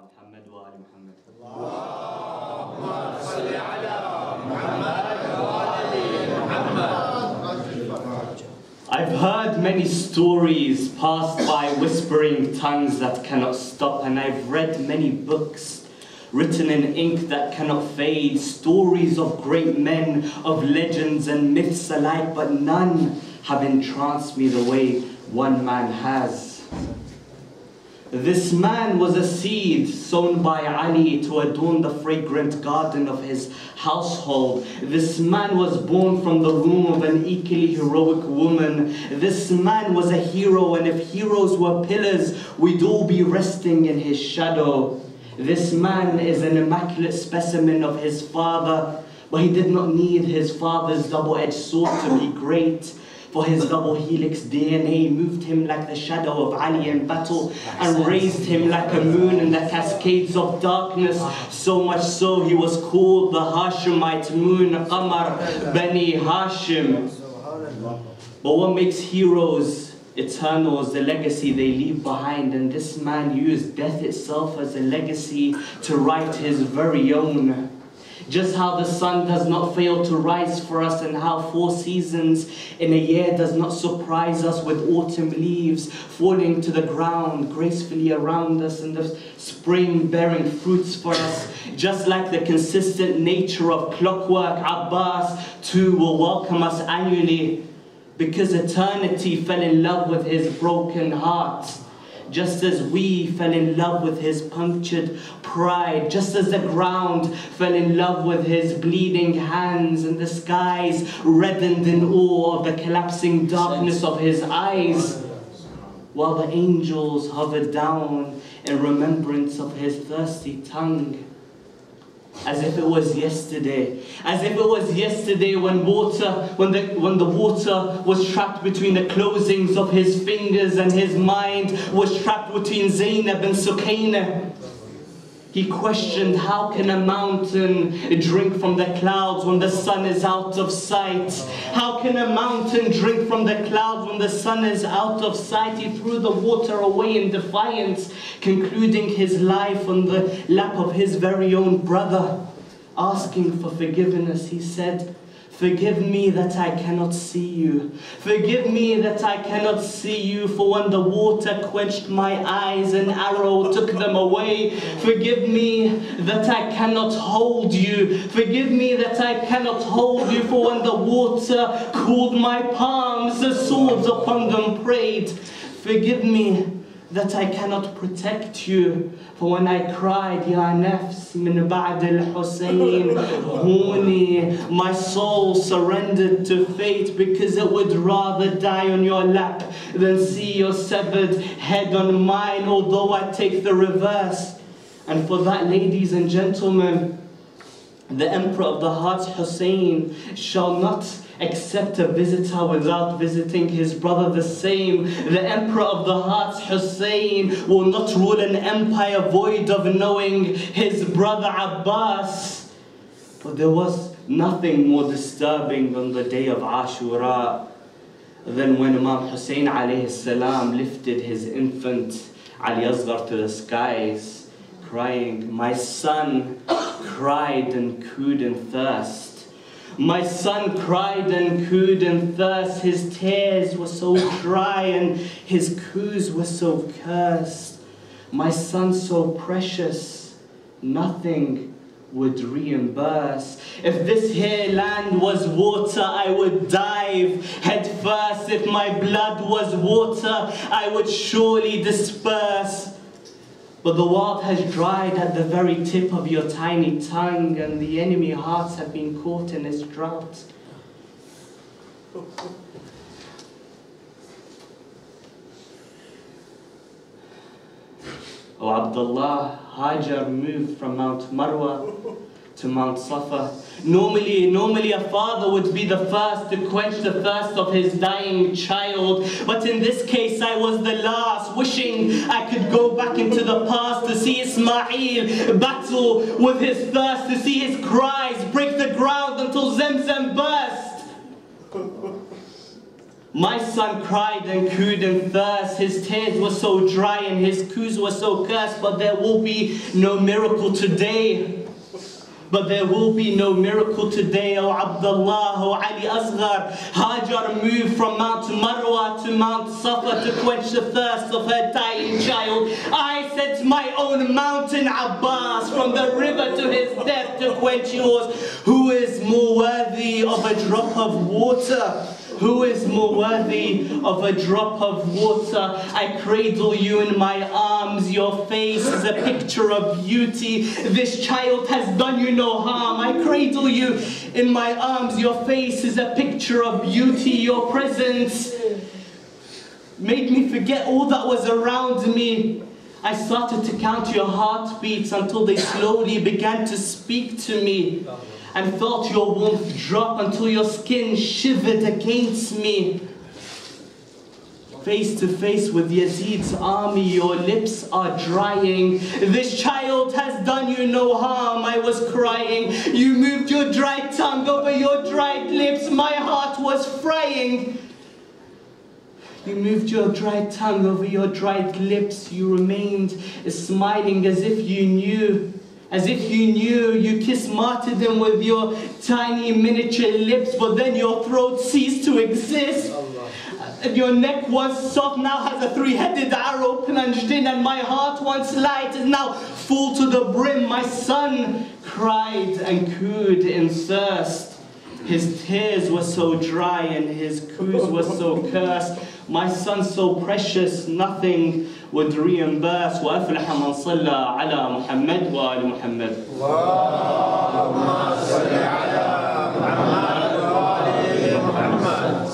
محمد وآل محمد. اللهم صل على محمد وآل محمد. I've heard many stories passed by whispering tongues that cannot stop, and I've read many books written in ink that cannot fade, stories of great men, of legends and myths alike, but none have entranced me the way one man has. This man was a seed sown by Ali to adorn the fragrant garden of his household. This man was born from the womb of an equally heroic woman. This man was a hero, and if heroes were pillars, we'd all be resting in his shadow. This man is an immaculate specimen of his father, but he did not need his father's double-edged sword to be great. For his double helix DNA moved him like the shadow of Ali in battle and raised him like a moon in the cascades of darkness. So much so he was called the Hashemite moon, Qamar Bani Hashim. But what makes heroes eternal is the legacy they leave behind, and this man used death itself as a legacy to write his very own. Just how the sun does not fail to rise for us, and how 4 seasons in a year does not surprise us with autumn leaves falling to the ground gracefully around us, and the spring bearing fruits for us. Just like the consistent nature of clockwork, Abbas too will welcome us annually, because eternity fell in love with his broken heart. Just as we fell in love with his punctured pride, just as the ground fell in love with his bleeding hands, and the skies reddened in awe of the collapsing darkness of his eyes, while the angels hovered down in remembrance of his thirsty tongue. As if it was yesterday. As if it was yesterday when the water was trapped between the closings of his fingers, and his mind was trapped between Zainab and Sukaina. He questioned, how can a mountain drink from the clouds when the sun is out of sight? How can a mountain drink from the clouds when the sun is out of sight? He threw the water away in defiance, concluding his life on the lap of his very own brother. Asking for forgiveness, he said, "Forgive me that I cannot see you. Forgive me that I cannot see you, for when the water quenched my eyes, an arrow took them away. Forgive me that I cannot hold you. Forgive me that I cannot hold you, for when the water cooled my palms, the swords upon them prayed. Forgive me that I cannot protect you, for when I cried, Ya nafs min ba'd al-Hussein, Huni, my soul surrendered to fate, because it would rather die on your lap than see your severed head on mine, although I take the reverse." And for that, ladies and gentlemen, the Emperor of the Hearts, Hussein, shall not accept a visitor without visiting his brother the same. The Emperor of the Hearts, Hussein, will not rule an empire void of knowing his brother Abbas. But there was nothing more disturbing on the day of Ashura than when Imam Hussein alayhi salam lifted his infant Ali Asghar to the skies, crying, "My son cried and cooed in thirst. My son cried and cooed in thirst. His tears were so dry and his coos were so cursed. My son so precious, nothing would reimburse. If this here land was water, I would dive head first. If my blood was water, I would surely disperse. But the world has dried at the very tip of your tiny tongue, and the enemy hearts have been caught in its drought." Oh Abdullah, Hajar moved from Mount Marwa to Mount Safa. Normally a father would be the first to quench the thirst of his dying child, but in this case I was the last, wishing I could go back into the past to see Ismail battle with his thirst, to see his cries break the ground until Zemzem burst. My son cried and cooed in thirst. His tears were so dry and his coos were so cursed. But there will be no miracle today. But there will be no miracle today. Oh Abdullah, oh Ali Asghar. Hajar moved from Mount Marwa to Mount Safa to quench the thirst of her dying child. I said to my own mountain Abbas, from the river to his death to quench yours. Who is more worthy of a drop of water? Who is more worthy of a drop of water? I cradle you in my arms. Your face is a picture of beauty. This child has done you no harm. I cradle you in my arms. Your face is a picture of beauty. Your presence made me forget all that was around me. I started to count your heartbeats until they slowly began to speak to me, and felt your warmth drop until your skin shivered against me. Face to face with Yazid's army, your lips are drying. This child has done you no harm. I was crying. You moved your dry tongue over your dried lips. My heart was frying. You moved your dry tongue over your dried lips. You remained smiling as if you knew. As if you knew. You kissed martyrdom with your tiny miniature lips, but then your throat ceased to exist. Your neck once soft now has a three-headed arrow plunged in, and my heart once light is now full to the brim. My son cried and cooed in thirst. His tears were so dry and his coos were so cursed. My son so precious, nothing would reimburse. وأفلح من صلى على محمد وآل محمد. اللهم صل على محمد وآل محمد.